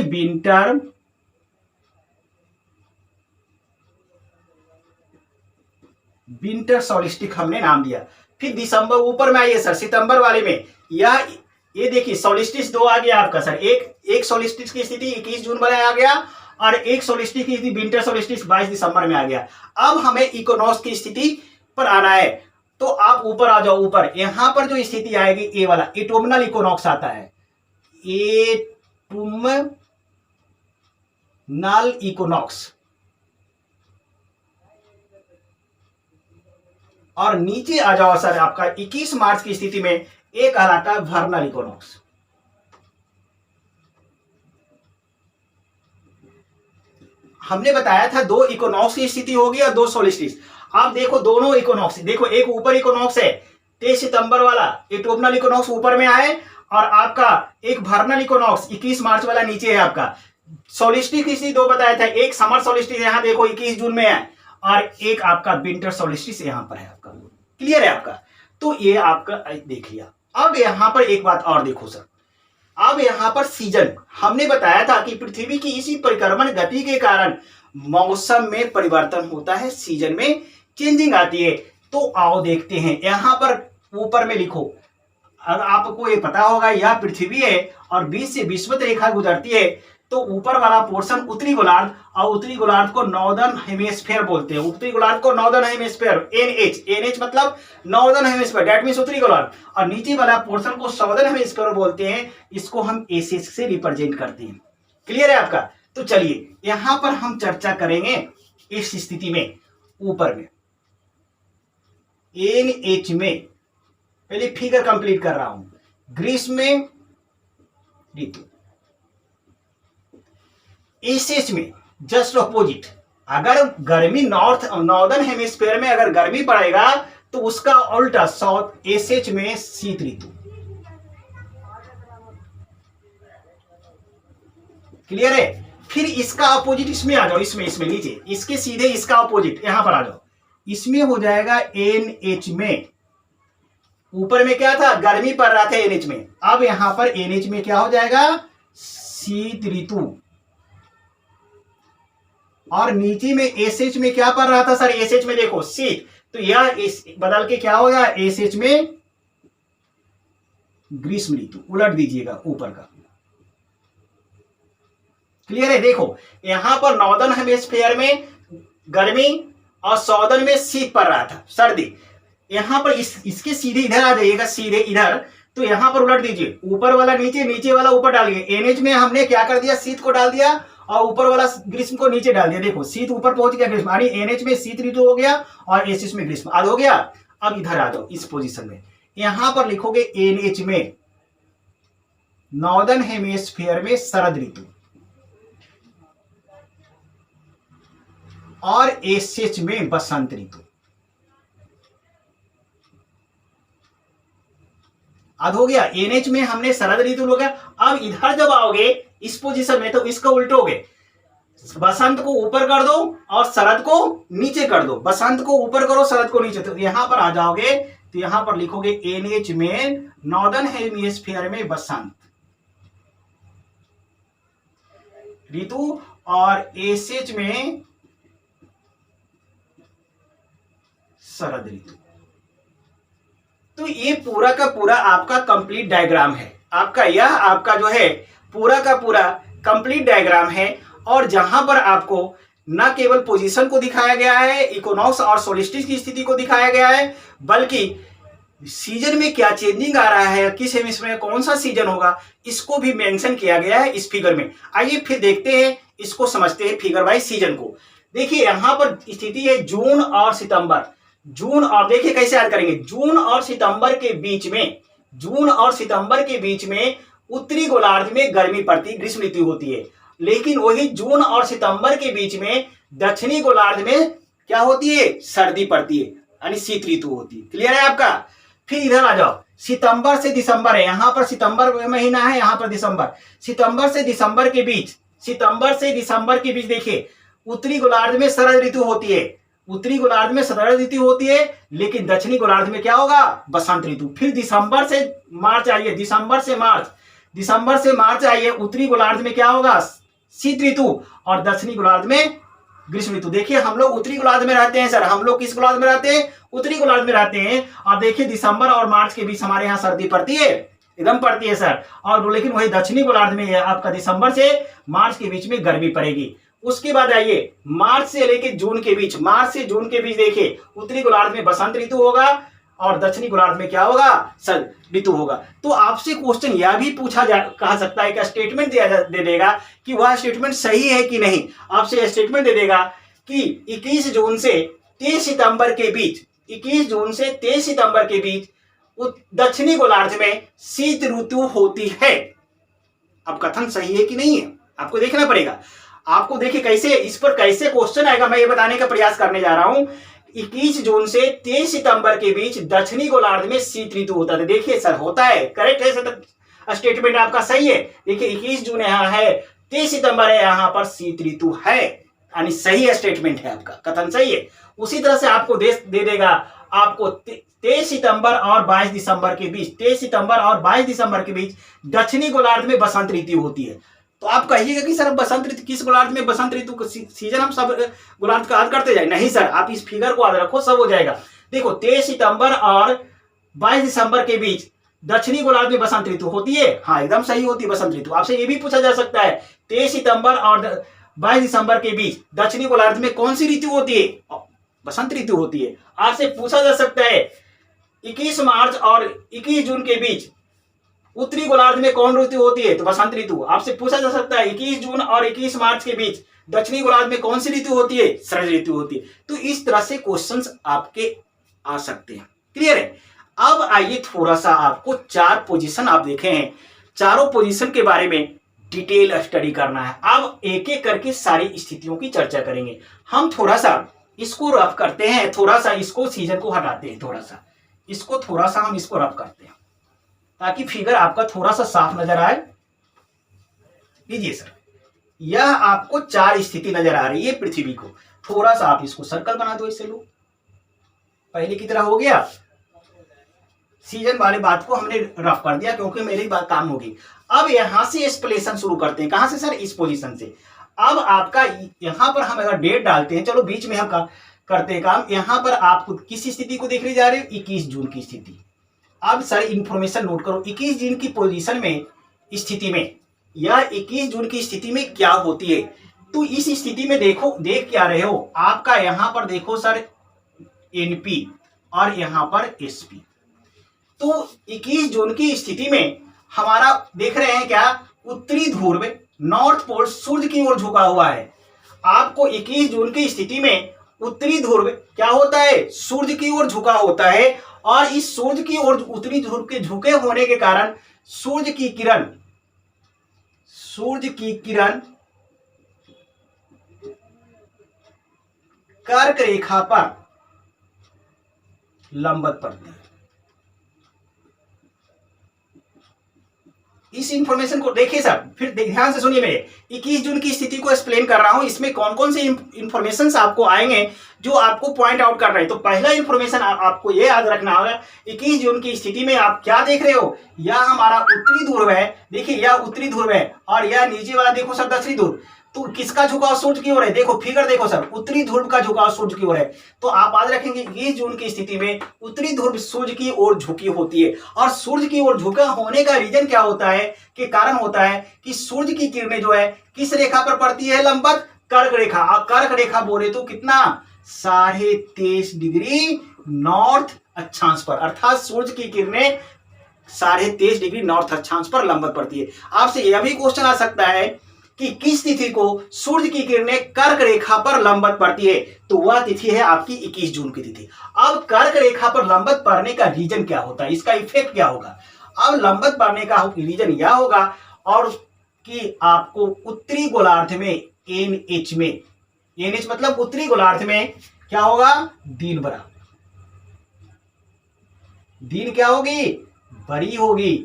विंटर सोलिस्टिक हमने नाम दिया। फिर दिसंबर, ऊपर में आइए सर, सितंबर वाले में ये देखिए सोलिस्टिस 2 आ गया आपका सर। एक सोलिस्टिस की स्थिति 21 जून में आ गया और एक सोलिस्टिस की स्थिति विंटर सोलिस्टिस 22 दिसंबर में आ गया। अब हमें इक्विनॉक्स की स्थिति पर आना है, तो आप ऊपर आ जाओ। ऊपर यहां पर जो स्थिति आएगी ए वाला, ऑटोमनल इक्विनॉक्स आता है, ऑटोमनल इक्विनॉक्स। और नीचे आ जाओ सर, आपका 21 मार्च की स्थिति में एक कहलाता है वर्नल इक्विनॉक्स। हमने बताया था 2 इक्विनॉक्स की स्थिति होगी और 2 सोलिस्टिस। आप देखो दोनों इक्विनॉक्स, देखो एक ऊपर इक्विनॉक्स है 23 सितंबर वाला, ऑटोमनल इक्विनॉक्स ऊपर में आए, और आपका एक वर्नल इक्विनॉक्स 21 मार्च वाला नीचे है आपका। सोलिस्टिस की स्थिति 2 बताया था, एक समर सोलिस्टिस यहां देखो 21 जून में है, और एक आपका विंटर सोलिस्टिस यहां पर है आपका। क्लियर है आपका? तो ये आपका देख लिया। अब यहां पर एक बात और देखो सर, अब यहां पर सीजन हमने बताया था कि पृथ्वी की इसी परिक्रमण गति के कारण मौसम में परिवर्तन होता है, सीजन में चेंजिंग आती है। तो आओ देखते हैं, यहां पर ऊपर में लिखो, अगर आपको ये पता होगा यह पृथ्वी है और बीच से विषुवत रेखा गुजरती है, तो ऊपर वाला पोर्शन उत्तरी गोलार्ध, और उत्तरी गोलार्ध को नॉर्दर्न हेमिस्फीयर बोलते हैं। उत्तरी गोलार्ध को नॉर्दर्न हेमिस्फीयर, एनएच मतलब नॉर्दर्न हेमिस्फीयर, दैट मींस उत्तरी गोलार्ध, और नीचे वाला पोर्शन को साउदर्न हेमिस्फीयर बोलते हैं। इसको हम एसएच से रिप्रेजेंट करते हैं। क्लियर है आपका? तो चलिए यहां पर हम चर्चा करेंगे इस स्थिति में। ऊपर में एनएच में पहले फिगर कंप्लीट कर रहा हूं, ग्रीष्म ऋतु। एसएच में जस्ट अपोजिट, अगर गर्मी नॉर्दर्न हेमिस्फीयर में अगर गर्मी पड़ेगा तो उसका उल्टा साउथ एसएच में शीत ऋतु। क्लियर है? फिर इसका अपोजिट इसमें आ जाओ, इसमें नीचे इसके सीधे इसका अपोजिट यहां पर आ जाओ, इसमें हो जाएगा एनएच में। ऊपर में क्या था? गर्मी पड़ रहा था एनएच में, अब यहां पर एनएच में क्या हो जाएगा? शीत ऋतु। और नीचे में एसएच में क्या पड़ रहा था सर? एसएच में देखो शीत, तो यह बदल के क्या हो गया? एसएच में ग्रीष्म ऋतु। उलट दीजिएगा ऊपर का। क्लियर है? देखो यहां पर नॉर्दर्न हेमिस्फीयर में गर्मी और साउदर्न में शीत पड़ रहा था, सर्दी। यहां पर इसके सीधे इधर आ जाइएगा, सीधे इधर, तो यहां पर उलट दीजिए, ऊपर वाला नीचे, नीचे वाला ऊपर डालिए। एनएच में हमने क्या कर दिया? शीत को डाल दिया, और ऊपर वाला ग्रीष्म को नीचे डाल दिया। देखो शीत ऊपर पहुंच गया, ग्रीष्म, यानी एनएच में शीत ऋतु हो गया और एसएच में ग्रीष्म। आज हो गया। अब इधर आ जाओ इस पोजीशन में, यहां पर लिखोगे एनएच में नॉर्दर्न हेमिस्फीयर में शरद ऋतु, और एसएच में बसंत ऋतु। अब हो गया, एनएच में हमने शरद ऋतु हो गया। अब इधर जब आओगे इस पोजीशन में, तो इसका उल्टोगे, बसंत को ऊपर कर दो और शरद को नीचे कर दो। बसंत को ऊपर करो, शरद को नीचे। तो यहां पर आ जाओगे, तो यहां पर लिखोगे एनएच में नॉर्दर्न हेमिस्फीयर में बसंत ऋतु, और एसएच में शरद ऋतु। तो ये पूरा का पूरा आपका कंप्लीट डायग्राम है। आपका यह आपका जो है पूरा का पूरा कंप्लीट डायग्राम है। और जहां पर आपको न केवल पोजीशन को दिखाया गया है, इक्विनॉक्स और सोल्स्टिस की स्थिति को दिखाया गया है, बल्कि सीजन में क्या चेंजिंग आ रहा है, किस हेमिस्फीयर में कौन सा सीजन होगा, इसको भी मेंशन किया गया है इस फिगर में। आइए फिर देखते हैं, इसको समझते हैं फिगर वाइज सीजन को। देखिए यहां पर स्थिति है जून और सितंबर। जून और देखिए कैसे याद करेंगे, जून और सितंबर के बीच में, जून और सितंबर के बीच में उत्तरी गोलार्ध में गर्मी पड़ती, ग्रीष्म ऋतु होती है। लेकिन वही जून और सितंबर के बीच में दक्षिणी गोलार्ध में क्या होती है, सर्दी पड़ती है, यानी शीत ऋतु होती है। क्लियर है आपका। फिर इधर आ जाओ, सितंबर से दिसंबर है, यहां पर सितंबर महीना है, यहां पर दिसंबर। सितंबर से दिसंबर के बीच, सितंबर से दिसंबर के बीच देखिए उत्तरी गोलार्ध में शरद ऋतु होती है, उत्तरी गोलार्ध में शरद ऋतु होती है, लेकिन दक्षिणी गोलार्ध में क्या होगा, बसंत ऋतु। फिर दिसंबर से मार्च आइए, दिसंबर से मार्च, दिसंबर से मार्च आइए, उत्तरी गोलार्ध में क्या होगा, शीत ऋतु, और दक्षिणी गोलार्ध में ग्रीष्म ऋतु। देखिए हम लोग उत्तरी गोलार्ध में रहते हैं सर, हम लोग किस गोलार्ध में रहते हैं, उत्तरी गोलार्ध में रहते हैं। और देखिए दिसंबर और मार्च के बीच हमारे यहाँ सर्दी पड़ती है, एकदम पड़ती है सर। और लेकिन वही दक्षिणी गोलार्ध में आपका दिसंबर से मार्च के बीच में गर्मी पड़ेगी। उसके बाद आइए मार्च से लेकर जून के बीच, मार्च से जून के बीच देखिए उत्तरी गोलार्ध में बसंत ऋतु होगा और दक्षिणी गोलार्ध में क्या होगा, शरद ऋतु होगा। तो आपसे क्वेश्चन यह भी पूछा जा कहा सकता है, क्या स्टेटमेंट दे देगा कि वह स्टेटमेंट सही है कि नहीं। आपसे स्टेटमेंट दे देगा कि 21 जून से 23 सितंबर के बीच, 21 जून से 23 सितंबर के बीच दक्षिणी गोलार्ध में शीत ऋतु होती है। अब कथन सही है कि नहीं है आपको देखना पड़ेगा। आपको देखिए कैसे इस पर कैसे क्वेश्चन आएगा, मैं ये बताने का प्रयास करने जा रहा हूं। 21 जून से 23 सितंबर के बीच दक्षिणी गोलार्ध में शीत ऋतु होता है। देखिए सर होता है, करेक्ट है सर, स्टेटमेंट आपका सही है। देखिए 21 जून यहाँ है, 23 सितंबर है, यहाँ पर शीत ऋतु है, यानी सही स्टेटमेंट है आपका, कथन सही है। उसी तरह से आपको दे देगा आपको 23 सितंबर और 22 दिसंबर के बीच, 23 सितंबर और 22 दिसंबर के बीच दक्षिणी गोलार्ध में बसंत ऋतु होती है। तो आप कहिएगा कि सर बसंत ऋतु किस गोलार्ध में, बसंत ऋतु सीजन हम सब गोलार्ध का याद करते जाए। नहीं सर, आप इस फिगर को याद रखो, सब हो जाएगा। देखो 23 सितंबर और 22 दिसंबर के बीच दक्षिणी गोलार्ध में बसंत ऋतु होती है, हाँ एकदम सही होती है बसंत ऋतु। आपसे ये भी पूछा जा सकता है 23 सितंबर और 22 दिसंबर के बीच दक्षिणी गोलार्ध में कौन सी ऋतु होती है, बसंत ऋतु होती है। आपसे पूछा जा सकता है 21 मार्च और 21 जून के बीच उत्तरी गोलार्ध में कौन ऋतु होती है, तो बसंत ऋतु। आपसे पूछा जा सकता है 21 जून और 21 मार्च के बीच दक्षिणी गोलार्ध में कौन सी ऋतु होती है, शरद ऋतु होती है। तो इस तरह से क्वेश्चंस आपके आ सकते हैं। क्लियर है। अब आइए थोड़ा सा आपको 4 पोजीशन आप देखे हैं, चारों पोजीशन के बारे में डिटेल स्टडी करना है। अब एक एक करके सारी स्थितियों की चर्चा करेंगे। हम थोड़ा सा इसको रफ करते हैं, थोड़ा सा इसको सीजन को हटाते हैं, थोड़ा सा इसको हम इसको रफ करते हैं ताकि फिगर आपका थोड़ा सा साफ नजर आए। लीजिए सर, यह आपको 4 स्थिति नजर आ रही है पृथ्वी को। थोड़ा सा आप इसको सर्कल बना दो, इससे लो, पहले की तरह हो गया। सीजन वाले बात को हमने रफ कर दिया क्योंकि मेरी बात काम होगी। अब यहां से एक्सप्लेनेशन शुरू करते हैं। कहां से सर, इस पोजीशन से। अब आपका यहां पर हम अगर डेट डालते हैं, चलो बीच में हम करते हैं काम। यहां पर आपको किस स्थिति को देखने जा रहे हो, 21 जून की स्थिति। अब सर इंफॉर्मेशन नोट करो, 21 जून की पोजीशन में, स्थिति में, या 21 जून की स्थिति में क्या होती है। तो इस स्थिति में देखो, देख क्या रहे हो, आपका यहां पर देखो सर एनपी और यहां पर एसपी। तो 21 जून की स्थिति में हमारा देख रहे हैं क्या, उत्तरी ध्रुव में नॉर्थ पोल सूर्य की ओर झुका हुआ है। आपको 21 जून की स्थिति में उत्तरी ध्रुव क्या होता है, सूर्य की ओर झुका होता है। और इस सूर्य की ओर उत्तरी ध्रुव के झुके होने के कारण सूर्य की किरण कर्क रेखा पर लंबवत पड़ती है। इस इंफॉर्मेशन को देखिए सर, फिर ध्यान से सुनिए। मेरे 21 जून की स्थिति को एक्सप्लेन कर रहा हूं, इसमें कौन कौन से इंफॉर्मेशन आपको आएंगे जो आपको पॉइंट आउट कर रहे हैं। तो पहला इंफॉर्मेशन आपको ये याद रखना होगा, 21 जून की स्थिति में आप क्या देख रहे हो, यह हमारा उत्तरी ध्रुव है। देखिए यह उत्तरी ध्रुव है और यह नीचे वाला देखो सर दक्षिणी ध्रुव। तो किसका झुकाव सूर्य की ओर है? देखो फिगर देखो सर, उत्तरी ध्रुव का झुकाव सूर्य की ओर है। तो आप याद रखेंगे 21 जून की स्थिति में उत्तरी ध्रुव सूर्य की ओर झुकी होती है। और सूर्य की ओर झुका होने का रीजन क्या होता है, कि कारण होता है कि सूर्य की किरणें जो है किस रेखा पर पड़ती है? लंबवत कर्क रेखा। और कर्क रेखा बोले तो कितना? 23.5 डिग्री नॉर्थ अक्षांश पर, अर्थात सूर्य की किरणें 23.5 डिग्री नॉर्थ अक्षांश पर लंबवत पड़ती है। आपसे यह भी क्वेश्चन आ सकता है कि किस तिथि को सूर्य की किरणें कर्क रेखा पर लंबवत पड़ती है? तो वह तिथि है आपकी 21 जून की तिथि। अब कर्क रेखा पर लंबवत पड़ने का रीजन क्या होता है, इसका इफेक्ट क्या होगा? अब लंबवत पड़ने का रीजन यह होगा और कि आपको उत्तरी गोलार्ध में एनएच में, एनएच मतलब उत्तरी गोलार्ध में क्या होगा? दिन बड़ा, दिन क्या होगी? बड़ी होगी।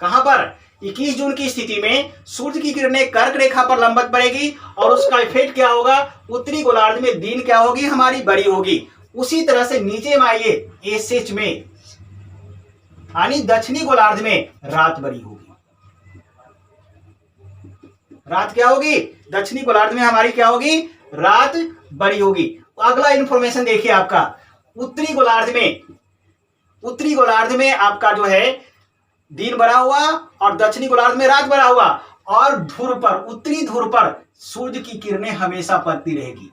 कहां पर? 21 जून की स्थिति में सूर्य की किरणें कर्क रेखा पर लंबवत पड़ेगी और उसका इफेक्ट क्या होगा? उत्तरी गोलार्ध में दिन क्या होगी? हमारी बड़ी होगी। उसी तरह से नीचे में आइए, एसएच में यानी दक्षिणी गोलार्ध में रात बड़ी होगी। रात क्या होगी? दक्षिणी गोलार्ध में हमारी क्या होगी? रात बड़ी होगी। अगला इंफॉर्मेशन देखिए आपका, उत्तरी गोलार्ध में आपका जो है दिन बड़ा हुआ और दक्षिणी गोलार्ध में रात बड़ा हुआ। और ध्रुव पर, उत्तरी ध्रुव पर सूर्य की किरणें हमेशा पड़ती रहेगी।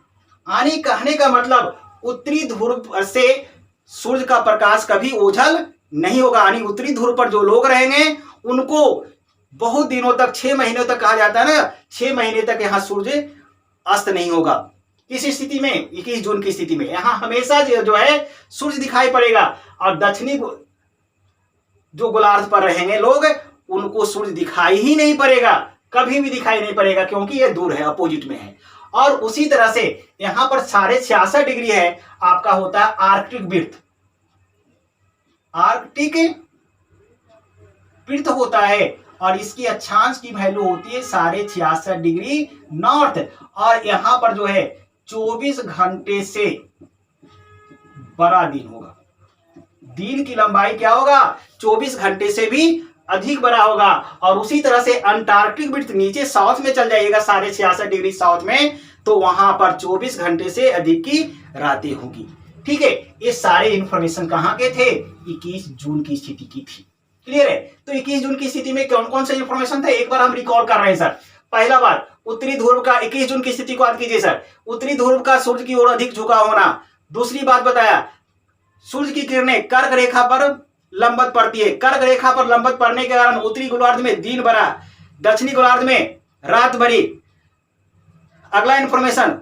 यानी कहने का मतलब उत्तरी ध्रुव से सूर्य का प्रकाश कभी ओझल नहीं होगा। यानी उत्तरी ध्रुव पर जो लोग रहेंगे उनको बहुत दिनों तक, 6 महीनों तक कहा जाता है ना, 6 महीने तक यहाँ सूर्य अस्त नहीं होगा। किस स्थिति में? 21 जून की स्थिति में यहाँ हमेशा जो है सूर्य दिखाई पड़ेगा। और दक्षिणी जो गोलार्ध पर रहेंगे लोग, उनको सूर्य दिखाई ही नहीं पड़ेगा, कभी भी दिखाई नहीं पड़ेगा, क्योंकि ये दूर है, अपोजिट में है। और उसी तरह से यहां पर 66.5 डिग्री है आपका होता है आर्कटिक वृत्त। आर्कटिक वृत्त होता है और इसकी अक्षांश की वैल्यू होती है 66.5 डिग्री नॉर्थ। और यहां पर जो है 24 घंटे से बड़ा दिन होगा। दिन की लंबाई क्या होगा? 24 घंटे से भी अधिक बड़ा होगा। और उसी तरह से अंटार्कटिक वृत्त नीचे साउथ में चल जाइएगा 66.5 डिग्री साउथ में, तो वहां पर 24 घंटे से अधिक की रातें होगी। ठीक है, ये सारे इंफॉर्मेशन कहां के थे? 21 जून की स्थिति की थी। क्लियर है? तो 21 जून की स्थिति में कौन कौन से इंफॉर्मेशन थे, एक बार हम रिकॉल कर रहे हैं सर। पहला बात, उत्तरी ध्रुव का 21 जून की स्थिति को याद कीजिए सर, उत्तरी ध्रुव का सूर्य की ओर अधिक झुका होना। दूसरी बात बताया, सूर्य की किरणें कर्क रेखा पर लंबवत पड़ती है। कर्क रेखा पर लंबवत पड़ने के कारण उत्तरी गोलार्ध में दिन बड़ा, दक्षिणी गोलार्ध में रात बड़ी। अगला इंफॉर्मेशन,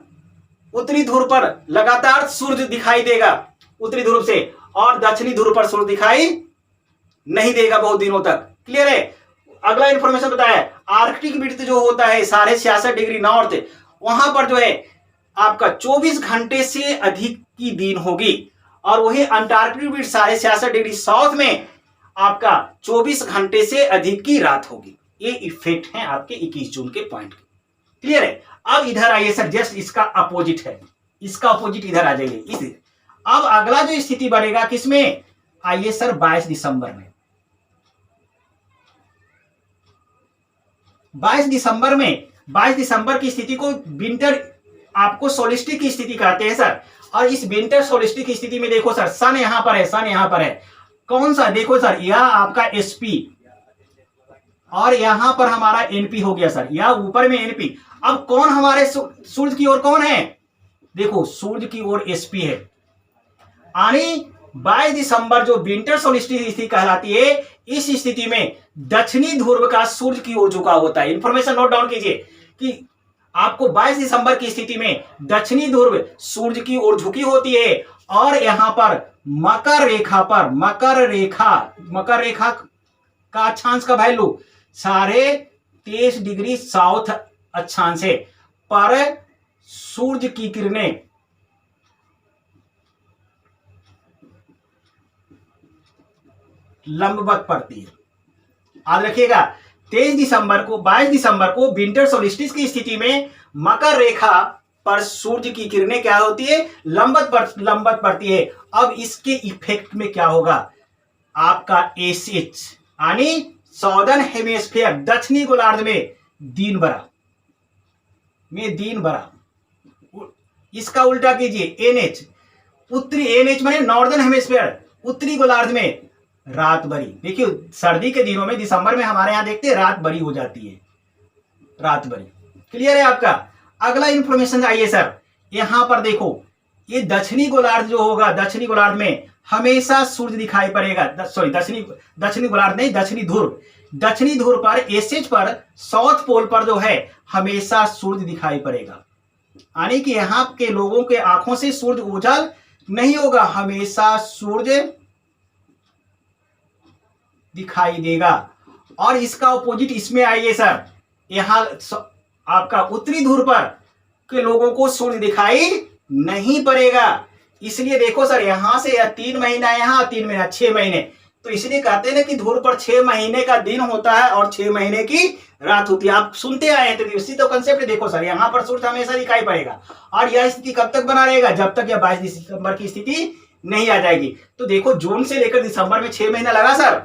उत्तरी ध्रुव पर लगातार सूर्य दिखाई देगा उत्तरी ध्रुव से, और दक्षिणी ध्रुव पर सूर्य दिखाई नहीं देगा बहुत दिनों तक। क्लियर है? अगला इंफॉर्मेशन बताया, आर्कटिक वृत्त जो होता है 66.5 डिग्री नॉर्थ, वहां पर जो है आपका 24 घंटे से अधिक की दिन होगी। और वही अंटार्कटिक वृत्त 66.5 डिग्री साउथ में आपका 24 घंटे से अधिक की रात होगी। ये इफेक्ट है आपके 21 जून के पॉइंट के। क्लियर है? अब इधर आइए सर, जस्ट इसका अपोजिट है, इसका अपोजिट इधर आ जाइए। इस अब अगला जो स्थिति बनेगा किसमें? आइए सर 22 दिसंबर में। 22 दिसंबर की स्थिति को विंटर, आपको सोलिस्टिक की स्थिति कहते हैं सर। और इस विंटर सोलिस्टिक की स्थिति में देखो सर, सन यहां पर है, सन यहां पर है। कौन सा? देखो सर, यह आपका एसपी और यहां पर हमारा एनपी हो गया सर, यह ऊपर में एनपी। अब कौन हमारे सूर्य की ओर कौन है? देखो सूर्य की ओर एसपी है। यानी 22 दिसंबर जो विंटर सोलिस्टिक स्थिति कहलाती है, इस स्थिति में दक्षिणी ध्रुव का सूर्य की ओर झुका होता है। इंफॉर्मेशन नोट डाउन कीजिए कि आपको 22 दिसंबर की स्थिति में दक्षिणी ध्रुव सूर्य की ओर झुकी होती है और यहां पर मकर रेखा पर, मकर रेखा का अक्षांश का वैल्यू 23.5 डिग्री साउथ अक्षांश है पर सूर्य की किरणें लंबवत पड़ती है। याद रखिएगा 22 दिसंबर को विंटर सोलिस्टिस की स्थिति में मकर रेखा पर सूर्य की किरणें क्या होती है? लंबवत पड़ती है। अब इसके इफेक्ट में क्या होगा? आपका एसएच यानी सॉदर्न हेमिस्फीयर, दक्षिणी गोलार्ध में दिन बड़ा, में दिन बड़ा। इसका उल्टा कीजिए, NH, उत्तरी NH माने नॉर्दर्न हेमिस्फीयर, उत्तरी गोलार्ध में रात बड़ी। देखिए सर्दी के दिनों में दिसंबर में हमारे यहाँ देखते हैं रात बड़ी हो जाती है, रात बड़ी। क्लियर है आपका। अगला इंफॉर्मेशन आइए सर, यहां पर देखो ये दक्षिणी गोलार्ध जो होगा, दक्षिणी गोलार्ध में हमेशा सूर्य दिखाई पड़ेगा। सॉरी दक्षिणी गोलार्ध नहीं, दक्षिणी ध्रुव, दक्षिणी ध्रुव पर एसएच पर साउथ पोल पर जो है हमेशा सूर्य दिखाई पड़ेगा। यानी कि यहाँ के लोगों के आंखों से सूर्य उजाल नहीं होगा, हमेशा सूर्य दिखाई देगा। और इसका ऑपोजिट इसमें आइए सर, यहां आपका उत्तरी ध्रुव पर के लोगों को सूर्य दिखाई नहीं पड़ेगा। इसलिए देखो सर यहां से 3 महीना यहां, 3 महीना 6 महीने, तो इसलिए कहते हैं ना कि ध्रुव पर 6 महीने का दिन होता है और 6 महीने की रात होती है। आप सुनते आए हैं तो इसी तो कंसेप्ट। देखो सर यहाँ पर सूर्य हमेशा दिखाई पड़ेगा और यह स्थिति कब तक बना रहेगा, जब तक यह 22 दिसंबर की स्थिति नहीं आ जाएगी। तो देखो जून से लेकर दिसंबर में 6 महीना लगा सर।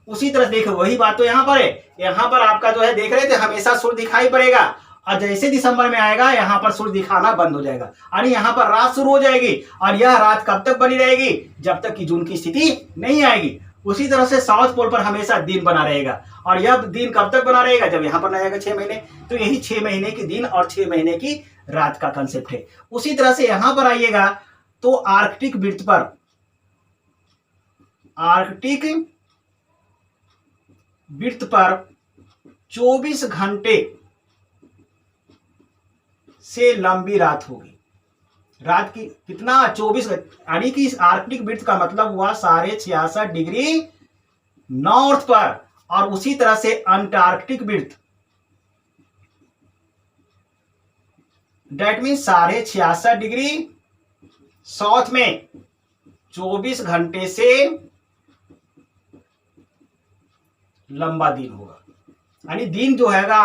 उसी तरह देखो वही बात तो यहाँ पर है, यहाँ पर आपका जो है देख रहे थे हमेशा सूर्य दिखाई पड़ेगा और जैसे दिसंबर में आएगा यहाँ पर सूर्य दिखाना बंद हो जाएगा, यानी यहाँ पर रात शुरू हो जाएगी और यह रात कब तक बनी रहेगी, जब तक कि जून की स्थिति नहीं आएगी। उसी तरह से साउथ पोल पर हमेशा दिन बना रहेगा और यह दिन कब तक बना रहेगा, जब यहाँ पर ना आएगा 6 महीने। तो यही 6 महीने के दिन और 6 महीने की रात का कंसेप्ट है। उसी तरह से यहां पर आइएगा तो आर्कटिक वृत्त पर, आर्कटिक वृत्त पर 24 घंटे से लंबी रात होगी। रात की कितना 24, यानी कि इस आर्कटिक वृत्त का मतलब हुआ 66.5 डिग्री नॉर्थ पर, और उसी तरह से अंटार्कटिक वृत्त डेट मीन 66.5 डिग्री साउथ में 24 घंटे से लंबा दिन होगा। यानी दिन जो हैगा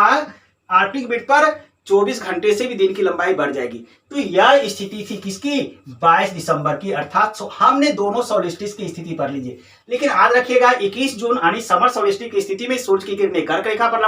आर्कटिक वृत्त पर 24 घंटे से भी दिन की लंबाई बढ़ जाएगी। तो यह स्थिति थी किसकी, 22 दिसंबर की। अर्थात हमने दोनों सोलिस्टिस की स्थिति पढ़ लीजिए, लेकिन याद रखिएगा 21 जून यानी समर सोलिस्टिस की स्थिति में सूर्य की किरणें कर्क रेखा पर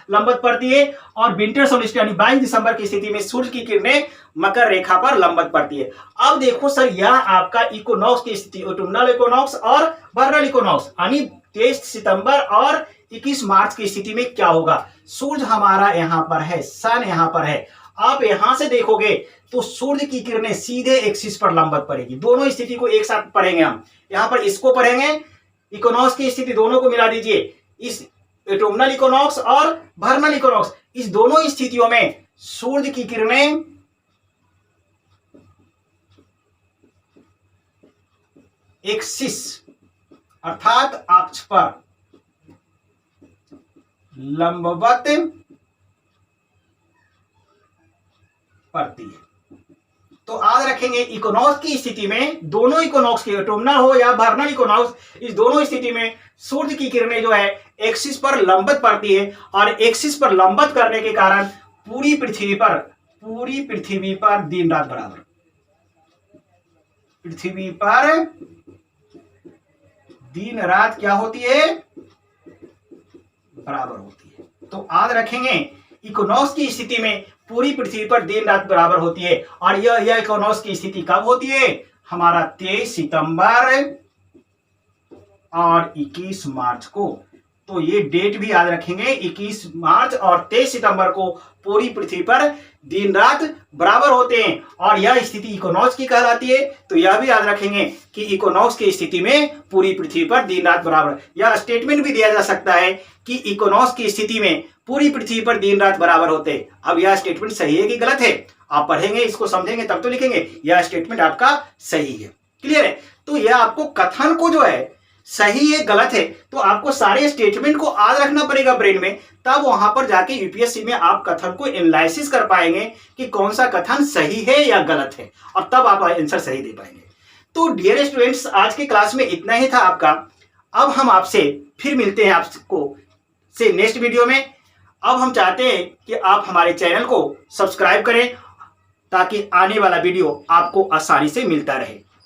लंबवत पड़ती है और विंटर सोलिस्टिस यानी 22 दिसंबर की स्थिति में सूर्य की किरणें मकर रेखा पर लंबवत पड़ती है। अब देखो सर यह आपका इक्विनॉक्स की स्थिति, ऑटमनल इक्विनॉक्स और वर्नल इक्विनॉक्स यानी 23 सितंबर और 21 मार्च की स्थिति में क्या होगा। सूर्य हमारा यहां पर है, सन यहां पर है। आप यहां से देखोगे तो सूर्य की किरणें सीधे एक्सिस पर लंबवत पड़ेगी। दोनों स्थिति को एक साथ पढ़ेंगे हम, यहां पर इसको पढ़ेंगे, इक्विनॉक्स की स्थिति दोनों को मिला दीजिए, इस ऑटमनल इक्विनॉक्स और वर्नल इक्विनॉक्स, इस दोनों स्थितियों में सूर्य की किरणें एक्सिस अर्थात अक्ष पर लंबवत पड़ती है। तो याद रखेंगे इक्विनॉक्स की स्थिति में, दोनों इक्विनॉक्स के ऑटमनल हो या वर्नल इक्विनॉक्स, इस दोनों स्थिति में सूर्य की किरणें जो है एक्सिस पर लंबवत पड़ती है और एक्सिस पर लंबवत करने के कारण पूरी पृथ्वी पर दिन रात बराबर, पृथ्वी पर दिन रात क्या होती है, बराबर होती है। तो याद रखेंगे इक्विनॉक्स की स्थिति में पूरी पृथ्वी पर दिन रात बराबर होती है और यह इक्विनॉक्स की स्थिति कब होती है, हमारा 23 सितंबर और 21 मार्च को। तो ये डेट भी याद रखेंगे, 21 मार्च और 23 सितंबर को पूरी पृथ्वी पर दिन रात बराबर होते हैं और यह स्थिति इक्विनॉक्स की कहलाती है। तो यह भी याद रखेंगे कि इक्विनॉक्स की स्थिति में पूरी पृथ्वी पर दिन रात बराबर। यह स्टेटमेंट भी दिया जा सकता है कि इक्विनॉक्स की स्थिति में पूरी पृथ्वी पर दिन रात बराबर होते हैं। अब यह स्टेटमेंट सही है कि गलत है, आप पढ़ेंगे इसको समझेंगे तब तो लिखेंगे यह स्टेटमेंट आपका सही है। क्लियर है। तो यह आपको कथन को जो है सही है गलत है, तो आपको सारे स्टेटमेंट को याद रखना पड़ेगा ब्रेन में, तब वहां पर जाके यूपीएससी में आप कथन को एनालिसिस कर पाएंगे कि कौन सा कथन सही है या गलत है, और तब आप आंसर सही दे पाएंगे। तो डियर स्टूडेंट्स, आज की क्लास में इतना ही था आपका। अब हम आपसे फिर मिलते हैं आपको से नेक्स्ट वीडियो में। अब हम चाहते हैं कि आप हमारे चैनल को सब्सक्राइब करें ताकि आने वाला वीडियो आपको आसानी से मिलता रहे।